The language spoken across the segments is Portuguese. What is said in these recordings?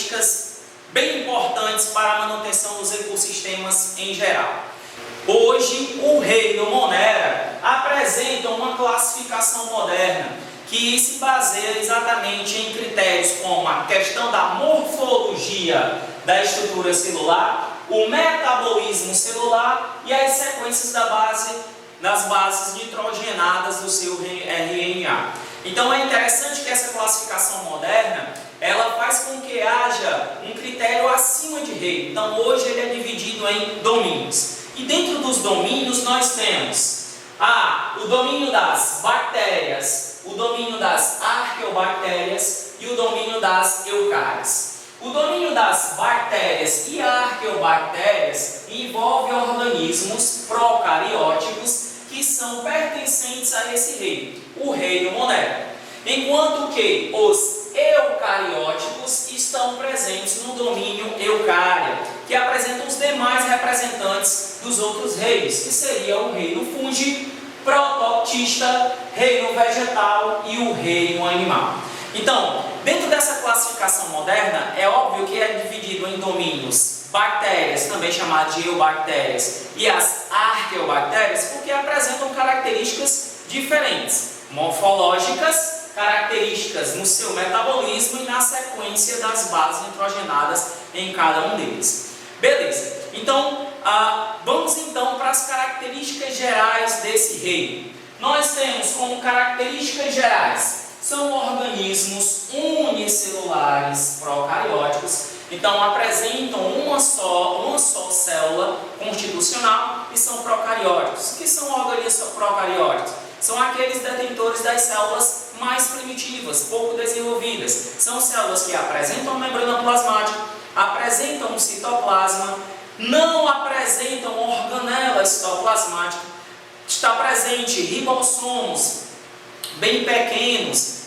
características bem importantes para a manutenção dos ecossistemas em geral. Hoje, o reino Monera apresenta uma classificação moderna que se baseia exatamente em critérios como a questão da morfologia da estrutura celular, o metabolismo celular e as sequências das bases nitrogenadas do seu RNA. Então é interessante que essa classificação moderna ela faz com que haja um critério acima de reino. Então hoje ele é dividido em domínios. E dentro dos domínios nós temos o domínio das bactérias, o domínio das arqueobactérias e o domínio das eucárias. O domínio das bactérias e arqueobactérias envolve organismos procarióticos que são pertencentes a esse reino, o reino Monera. Enquanto que os eucarióticos estão presentes no domínio eucária, que apresentam os demais representantes dos outros reinos, que seria o reino fungi, protoctista, reino vegetal e o reino animal. Então, dentro dessa classificação moderna, é óbvio que é dividido em domínios bactérias, também chamadas de eubactérias, e as arqueobactérias, porque apresentam características diferentes, morfológicas, características no seu metabolismo e na sequência das bases nitrogenadas em cada um deles. Beleza, então vamos então para as características gerais desse reino. Nós temos como características gerais, são organismos unicelulares procarióticos, então apresentam uma só célula constitucional e são procarióticos. O que são organismos procarióticos? São aqueles detentores das células mais primitivas, pouco desenvolvidas. São células que apresentam membrana plasmática, apresentam um citoplasma, não apresentam organela citoplasmática, está presente ribossomos bem pequenos,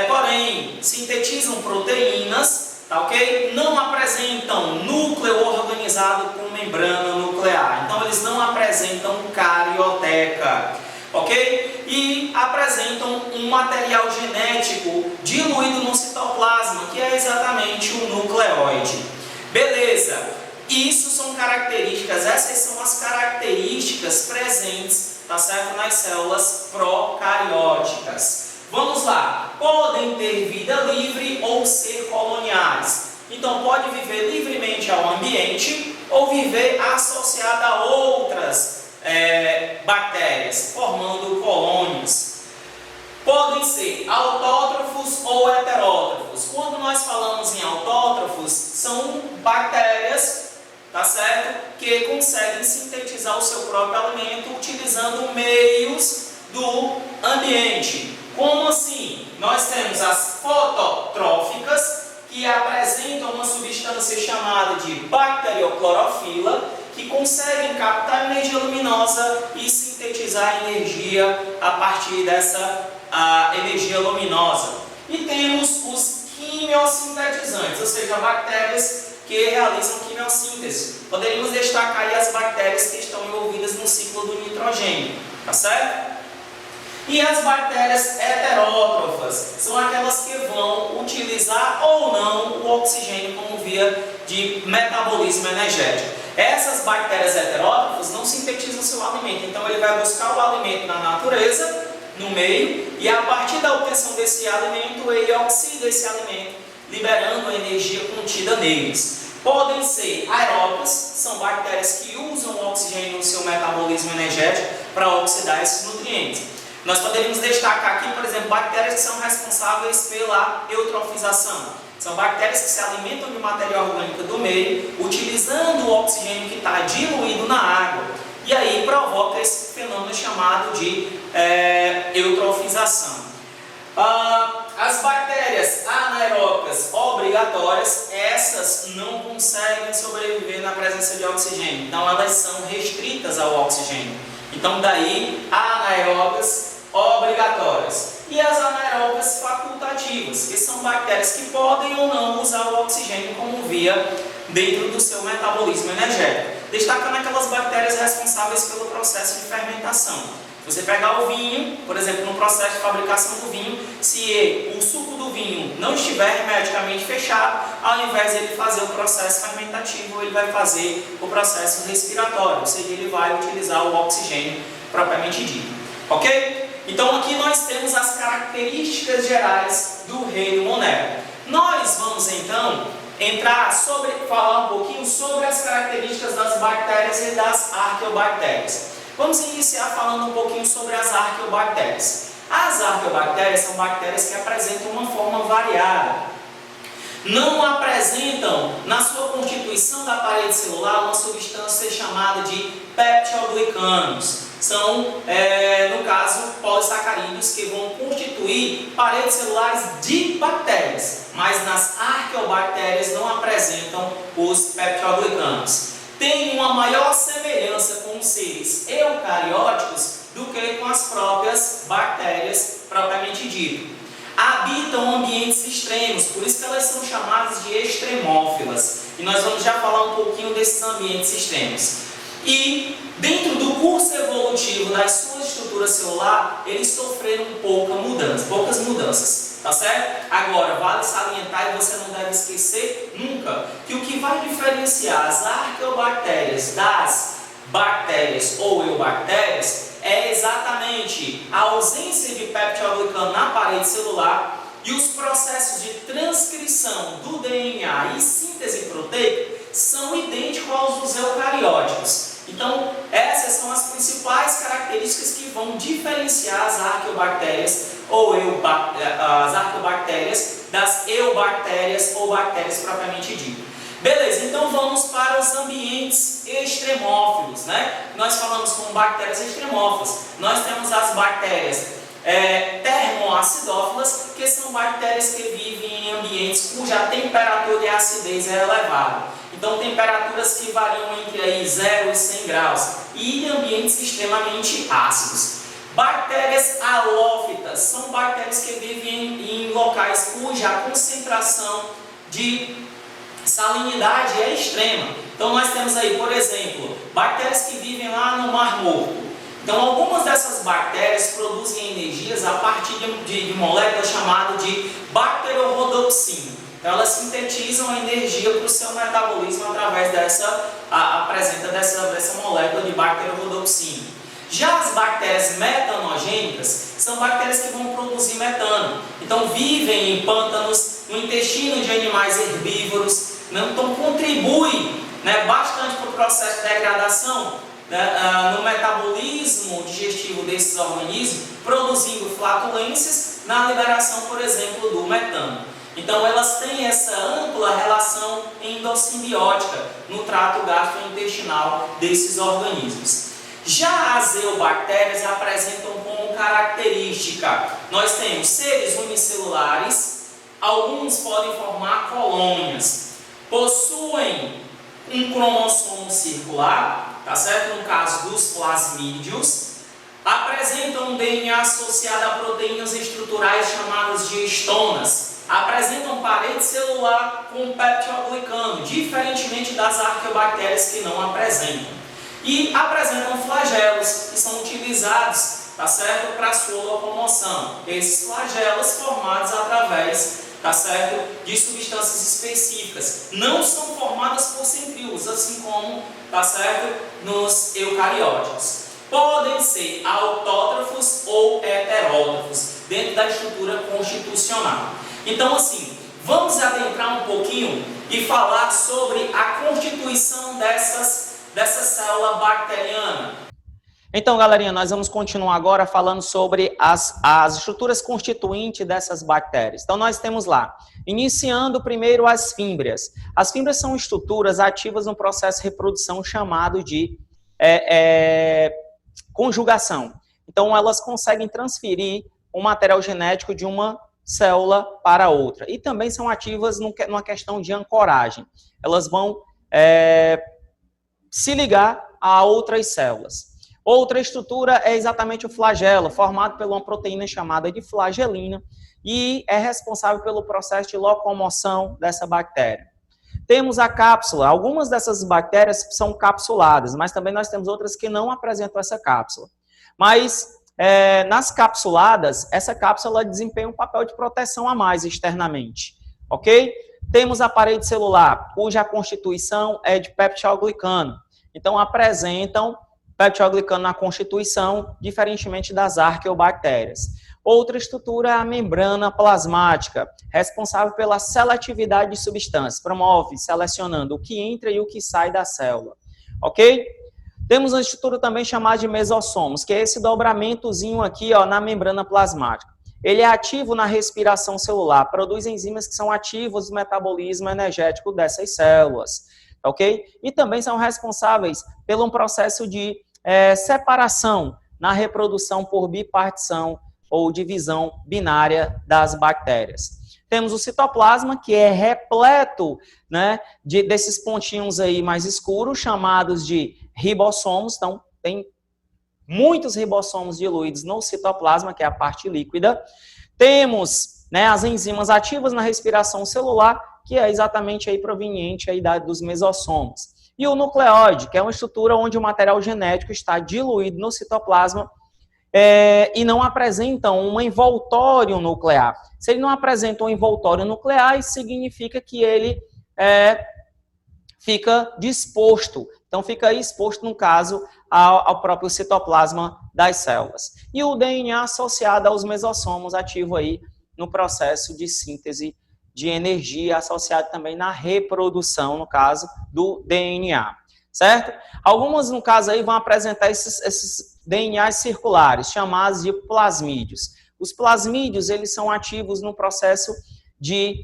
porém sintetizam proteínas, tá ok? Não apresentam núcleo organizado com membrana nuclear, então eles não apresentam carioteca, ok? E apresentam um material genético diluído no citoplasma, que é exatamente o nucleóide. Beleza, isso são características, essas são as características presentes, tá certo? Nas células procarióticas. Vamos lá, podem ter vida livre ou ser coloniais. Então pode viver livremente ao ambiente ou viver associada a outras bactérias, formando colônias. Podem ser autótrofos ou heterótrofos. Quando nós falamos em autótrofos, são bactérias, tá certo? Que conseguem sintetizar o seu próprio alimento utilizando meios do ambiente. Como assim? Nós temos as fototróficas, que apresentam uma substância chamada de bacterioclorofila, que conseguem captar energia luminosa e sintetizar energia a partir dessa energia luminosa. E temos os quimiosintetizantes, ou seja, bactérias que realizam quimiossíntese. Poderíamos destacar aí as bactérias que estão envolvidas no ciclo do nitrogênio, tá certo? E as bactérias heterótrofas são aquelas que vão utilizar ou não o oxigênio como via de metabolismo energético. Essas bactérias heterótrofas não sintetizam seu alimento, então ele vai buscar o alimento na natureza, no meio, e a partir da obtenção desse alimento, ele oxida esse alimento, liberando a energia contida neles. Podem ser aeróbias, são bactérias que usam o oxigênio no seu metabolismo energético para oxidar esses nutrientes. Nós poderíamos destacar aqui, por exemplo, bactérias que são responsáveis pela eutrofização. São bactérias que se alimentam de matéria orgânica do meio, utilizando o oxigênio que está diluído na água. E aí provoca esse fenômeno chamado de eutrofização. As bactérias anaeróbicas obrigatórias, essas não conseguem sobreviver na presença de oxigênio. Então elas são restritas ao oxigênio. Então daí anaeróbicas obrigatórias. E as anaeróbicas facultativas, que são bactérias que podem ou não usar o oxigênio como via dentro do seu metabolismo energético. Destacando aquelas bactérias responsáveis pelo processo de fermentação. Você pegar o vinho, por exemplo, no processo de fabricação do vinho, se o suco do vinho não estiver hermeticamente fechado, ao invés de ele fazer o processo fermentativo, ele vai fazer o processo respiratório, ou seja, ele vai utilizar o oxigênio propriamente dito. Ok? Então aqui nós temos as características gerais do reino Monera. Nós vamos então falar um pouquinho sobre as características das bactérias e das arqueobactérias. Vamos iniciar falando um pouquinho sobre as arqueobactérias. As arqueobactérias são bactérias que apresentam uma forma variada. Não apresentam na sua constituição da parede celular uma substância chamada de peptidoglicanos. São, no caso, polissacarídeos que vão constituir paredes celulares de bactérias, mas nas arqueobactérias não apresentam os peptidoglicanos. Tem uma maior semelhança com os seres eucarióticos do que com as próprias bactérias propriamente dito. Habitam ambientes extremos, por isso que elas são chamadas de extremófilas. E nós vamos já falar um pouquinho desses ambientes extremos. E dentro do curso evolutivo das suas estruturas celulares, eles sofreram poucas mudanças, tá certo? Agora, vale salientar, e você não deve esquecer nunca, que o que vai diferenciar as arqueobactérias das bactérias ou eubactérias é exatamente a ausência de peptidoglicano na parede celular e os processos de transcrição do DNA e síntese proteica são idênticos aos dos eucarióticos. Então, essas são as principais características que vão diferenciar as arqueobactérias as arqueobactérias das eubactérias ou bactérias propriamente dito. Beleza, então vamos para os ambientes extremófilos, né? Nós falamos com bactérias extremófilas. Nós temos as bactérias termoacidófilas, que são bactérias que vivem em ambientes cuja temperatura e acidez é elevada. Então, temperaturas que variam entre aí 0 e 100 graus e em ambientes extremamente ácidos. Bactérias halófitas são bactérias que vivem em locais cuja concentração de salinidade é extrema. Então, nós temos aí, por exemplo, bactérias que vivem lá no Mar Morto. Então, algumas dessas bactérias produzem energias a partir de moléculas chamadas de bacterorhodopsina. Então, elas sintetizam a energia para o seu metabolismo através dessa molécula de bacterorhodopsina. Já as bactérias metanogênicas são bactérias que vão produzir metano. Então, vivem em pântanos, no intestino de animais herbívoros, então contribuem bastante para o processo de degradação no metabolismo digestivo desses organismos, produzindo flatulências na liberação, por exemplo, do metano. Então, elas têm essa ampla relação endossimbiótica no trato gastrointestinal desses organismos. Já as eubactérias apresentam como característica, nós temos seres unicelulares, alguns podem formar colônias, possuem um cromossomo circular, tá certo? No caso dos plasmídeos, apresentam um DNA associado a proteínas estruturais chamadas de estonas, apresentam parede celular com peptidoglicano, diferentemente das arqueobactérias que não apresentam. E apresentam flagelos, que são utilizados, tá certo, para sua locomoção. Esses flagelos formados através, tá certo, de substâncias específicas. Não são formadas por centríolos, assim como, tá certo, nos eucarióticos. Podem ser autótrofos ou heterótrofos, dentro da estrutura constitucional. Então, assim, vamos adentrar um pouquinho e falar sobre a constituição dessa célula bacteriana. Então, galerinha, nós vamos continuar agora falando sobre as estruturas constituintes dessas bactérias. Então, nós temos lá, iniciando primeiro as fímbrias. As fímbrias são estruturas ativas no processo de reprodução chamado de conjugação. Então, elas conseguem transferir o material genético de uma célula para outra. E também são ativas numa questão de ancoragem. Elas vão se ligar a outras células. Outra estrutura é exatamente o flagelo, formado por uma proteína chamada de flagelina e é responsável pelo processo de locomoção dessa bactéria. Temos a cápsula. Algumas dessas bactérias são capsuladas, mas também nós temos outras que não apresentam essa cápsula. Mas nas capsuladas, essa cápsula desempenha um papel de proteção a mais externamente, ok? Temos a parede celular, cuja constituição é de peptidoglicano. Então, apresentam peptidoglicano na constituição, diferentemente das arqueobactérias. Outra estrutura é a membrana plasmática, responsável pela seletividade de substâncias, promove selecionando o que entra e o que sai da célula, ok? Temos uma estrutura também chamada de mesossomos, que é esse dobramentozinho aqui, ó, na membrana plasmática. Ele é ativo na respiração celular, produz enzimas que são ativos no metabolismo energético dessas células, ok? E também são responsáveis pelo processo de separação na reprodução por bipartição ou divisão binária das bactérias. Temos o citoplasma, que é repleto, né, desses pontinhos aí mais escuros, chamados de ribossomos. Então, tem muitos ribossomos diluídos no citoplasma, que é a parte líquida. Temos, né, as enzimas ativas na respiração celular, que é exatamente aí proveniente aí dos mesossomos. E o nucleóide, que é uma estrutura onde o material genético está diluído no citoplasma, e não apresentam um envoltório nuclear. Se ele não apresenta um envoltório nuclear, isso significa que ele fica disposto. Então, fica exposto, no caso, ao próprio citoplasma das células. E o DNA associado aos mesossomos, ativo aí no processo de síntese de energia, associado também na reprodução, no caso, do DNA. Certo? Algumas, no caso, aí vão apresentar esses DNAs circulares, chamados de plasmídeos. Os plasmídeos, eles são ativos no processo de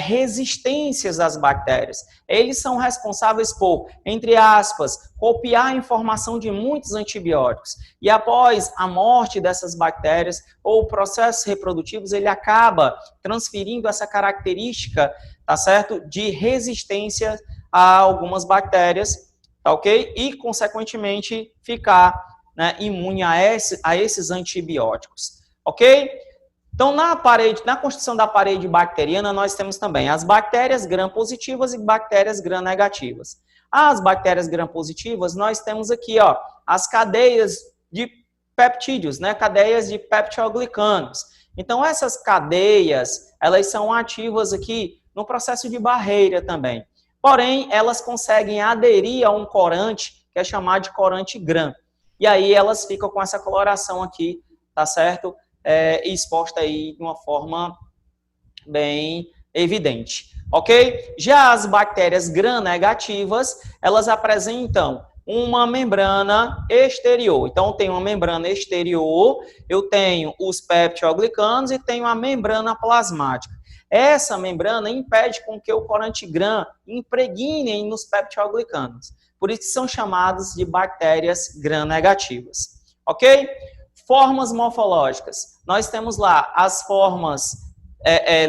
resistências às bactérias. Eles são responsáveis por, entre aspas, copiar a informação de muitos antibióticos. E após a morte dessas bactérias ou processos reprodutivos, ele acaba transferindo essa característica, tá certo, de resistência a algumas bactérias, tá ok? E, consequentemente, ficar, né, imune a esses antibióticos, ok? Então, na constituição da parede bacteriana, nós temos também as bactérias gram-positivas e bactérias gram-negativas. As bactérias gram-positivas, nós temos aqui, ó, as cadeias de peptídeos, né, cadeias de peptidoglicanos. Então, essas cadeias, elas são ativas aqui no processo de barreira também. Porém, elas conseguem aderir a um corante, que é chamado de corante gram. E aí, elas ficam com essa coloração aqui, tá certo? Exposta aí de uma forma bem evidente, ok? Já as bactérias gram-negativas, elas apresentam uma membrana exterior. Então, tem uma membrana exterior, eu tenho os peptidoglicanos e tenho a membrana plasmática. Essa membrana impede com que o corante gram impregne nos peptidoglicanos. Por isso são chamadas de bactérias gram-negativas, ok? Formas morfológicas. Nós temos lá as formas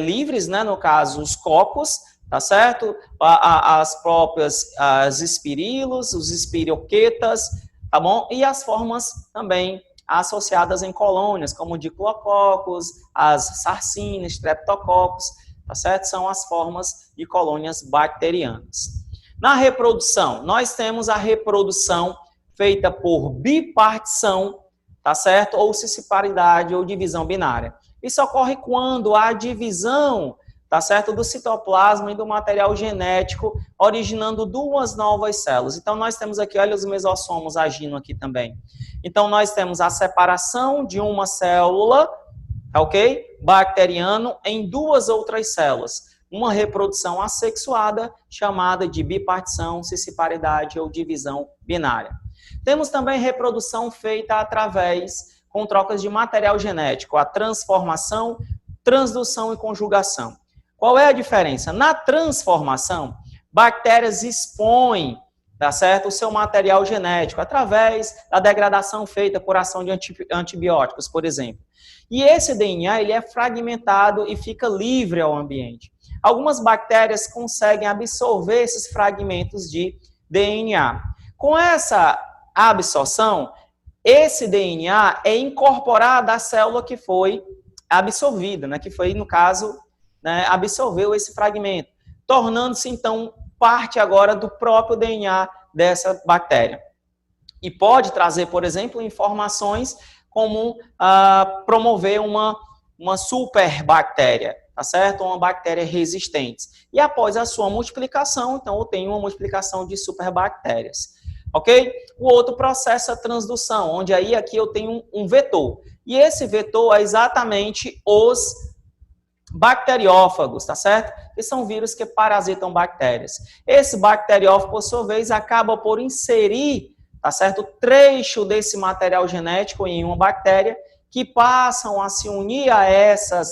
livres, né? No caso, os cocos, tá certo? As próprias, as espirilos, os espirioquetas, tá bom? E as formas também associadas em colônias, como diclococos, as sarcinas, streptococos, tá certo? São as formas de colônias bacterianas. Na reprodução, nós temos a reprodução feita por bipartição, tá certo? Ou cisparidade ou divisão binária. Isso ocorre quando há divisão, tá certo, do citoplasma e do material genético, originando duas novas células. Então, nós temos aqui, olha os mesossomos agindo aqui também. Então, nós temos a separação de uma célula, ok? Bacteriano, em duas outras células. Uma reprodução assexuada, chamada de bipartição, cisparidade ou divisão binária. Temos também reprodução feita através, com trocas de material genético, a transformação, transdução e conjugação. Qual é a diferença? Na transformação, bactérias expõem, tá certo, o seu material genético através da degradação feita por ação de antibióticos, por exemplo. E esse DNA ele é fragmentado e fica livre ao ambiente. Algumas bactérias conseguem absorver esses fragmentos de DNA. Com essa absorção, esse DNA é incorporado à célula que foi absorvida, né? Que foi, no caso, né, absorveu esse fragmento, tornando-se, então, parte agora do próprio DNA dessa bactéria. e pode trazer, por exemplo, informações como promover uma superbactéria, tá certo? Uma bactéria resistente. E após a sua multiplicação, então eu tenho uma multiplicação de superbactérias. Ok? O outro processo é a transdução, onde aí aqui eu tenho um vetor. E esse vetor é exatamente os bacteriófagos, tá certo? Que são vírus que parasitam bactérias. Esse bacteriófago, por sua vez, acaba por inserir, tá certo, trecho desse material genético em uma bactéria, que passam a se unir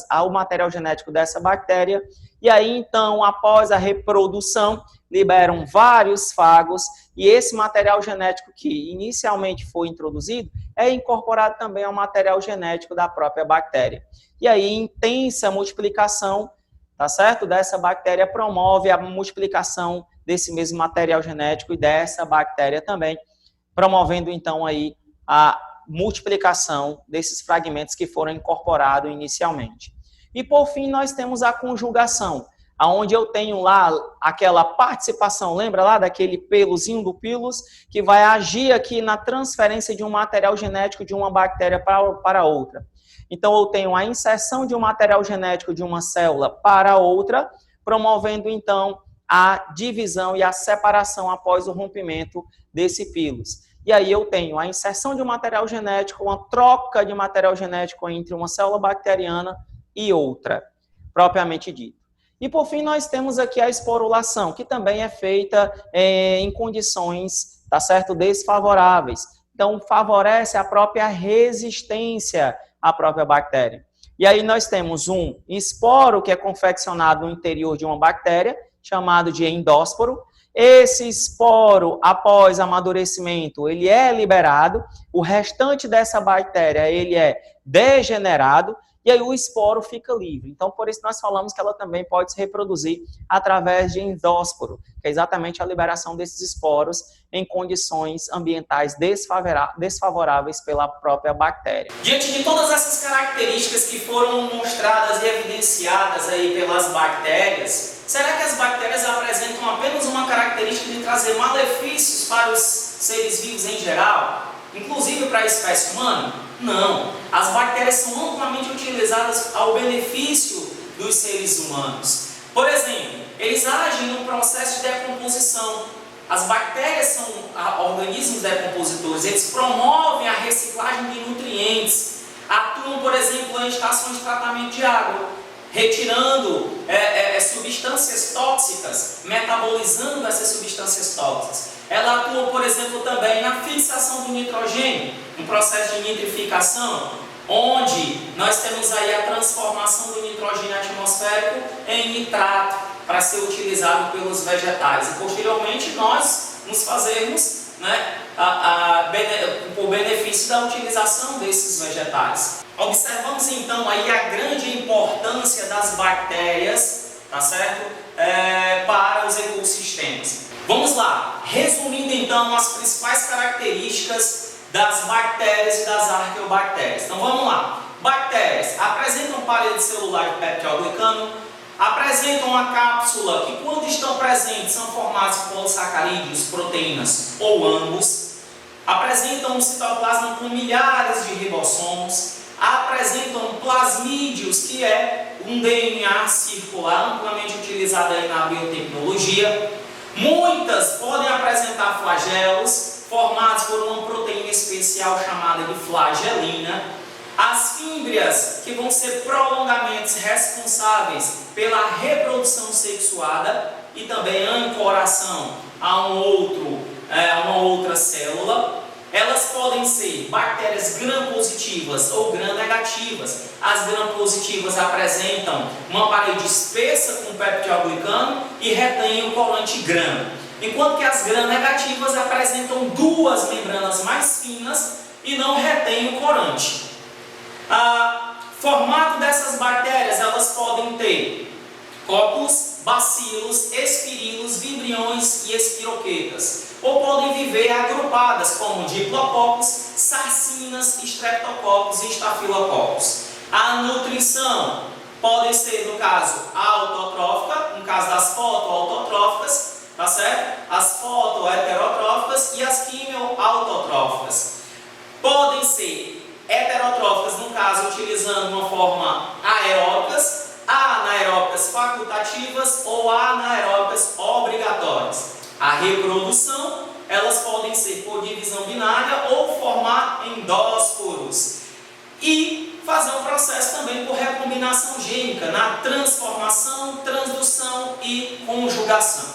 ao material genético dessa bactéria, e aí, então, após a reprodução, liberam vários fagos, e esse material genético que inicialmente foi introduzido é incorporado também ao material genético da própria bactéria. E aí, intensa multiplicação, tá certo? Dessa bactéria promove a multiplicação desse mesmo material genético e dessa bactéria também, promovendo então aí a multiplicação desses fragmentos que foram incorporados inicialmente. E por fim, nós temos a conjugação, onde eu tenho lá aquela participação, lembra lá daquele pelozinho do pilus, que vai agir aqui na transferência de um material genético de uma bactéria para outra. Então, eu tenho a inserção de um material genético de uma célula para outra, promovendo, então, a divisão e a separação após o rompimento desse pilus. E aí eu tenho a inserção de um material genético, uma troca de material genético entre uma célula bacteriana e outra, propriamente dito. E, por fim, nós temos aqui a esporulação, que também é feita em condições, tá certo, desfavoráveis. Então, favorece a própria resistência à própria bactéria. E aí nós temos um esporo que é confeccionado no interior de uma bactéria, chamado de endósporo. Esse esporo, após amadurecimento, ele é liberado, o restante dessa bactéria, ele é degenerado, e aí o esporo fica livre. Então, por isso nós falamos que ela também pode se reproduzir através de endósporo, que é exatamente a liberação desses esporos em condições ambientais desfavoráveis pela própria bactéria. Diante de todas essas características que foram mostradas e evidenciadas aí pelas bactérias, será que as bactérias apresentam apenas uma característica de trazer malefícios para os seres vivos em geral, inclusive para a espécie humana? Não. As bactérias são amplamente utilizadas ao benefício dos seres humanos. Por exemplo, eles agem no processo de decomposição. As bactérias são organismos decompositores, eles promovem a reciclagem de nutrientes, atuam, por exemplo, em estações de tratamento de água, retirando substâncias tóxicas, metabolizando essas substâncias tóxicas. Ela atua, por exemplo, também na fixação do nitrogênio, no processo de nitrificação, onde nós temos aí a transformação do nitrogênio atmosférico em nitrato para ser utilizado pelos vegetais. E posteriormente nós nos fazemos, o benefício da utilização desses vegetais. Observamos então aí a grande importância das bactérias, tá certo? Para os ecossistemas. Vamos lá, resumindo então as principais características das bactérias e das arqueobactérias. Então vamos lá. Bactérias apresentam parede celular de peptidoglicano, apresentam uma cápsula que, quando estão presentes, são formados por polissacarídeos, proteínas ou ambos, apresentam um citoplasma com milhares de ribossomos, apresentam plasmídeos, que é um DNA circular amplamente utilizado aí na biotecnologia. Muitas podem apresentar flagelos, formados por uma proteína especial chamada de flagelina. As fímbrias, que vão ser prolongamentos responsáveis pela reprodução sexuada e também ancoração a uma outra célula. Elas podem ser bactérias gram-positivas ou gram-negativas. As gram-positivas apresentam uma parede espessa com peptidoglicano e retém o corante gram, enquanto que as gram-negativas apresentam duas membranas mais finas e não retêm o corante. Formato dessas bactérias, elas podem ter cóculos, bacilos, espirilos, vibriões e espiroquetas, ou podem viver agrupadas como diplococos, sarcinas, streptococcus e estafilococos. A nutrição pode ser, no caso, autotrófica, no caso das fotoautotróficas, tá certo? As fotoheterotróficas e as quimioautotróficas. utilizando uma forma aeróbicas, anaeróbicas facultativas ou anaeróbicas obrigatórias. A reprodução, elas podem ser por divisão binária ou formar endósporos. E fazer um processo também por recombinação gênica, na transformação, transdução e conjugação.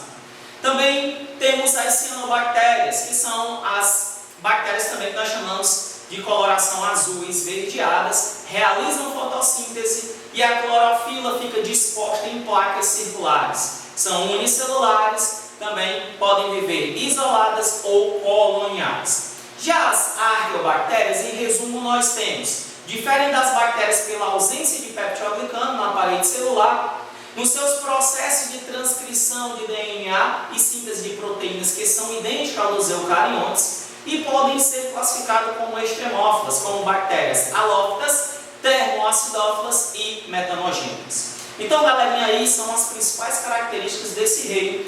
Também temos as cianobactérias, que são as bactérias também que nós chamamos de coloração azul esverdeadas, realizam fotossíntese e a clorofila fica disposta em placas circulares. São unicelulares, também podem viver isoladas ou coloniais. Já as arqueobactérias, em resumo, nós temos, diferem das bactérias pela ausência de peptidoglicano na parede celular, nos seus processos de transcrição de DNA e síntese de proteínas que são idênticos aos dos eucariontes e podem ser classificadas como extremófilas, como bactérias halófitas, termoacidófilas e metanogênicas. Então, galerinha, aí são as principais características desse reino,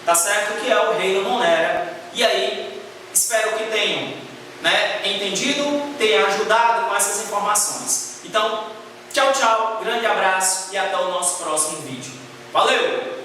tá certo? Que é o reino Monera. E aí, espero que tenham entendido, tenham ajudado com essas informações. Então, tchau, tchau, grande abraço e até o nosso próximo vídeo. Valeu!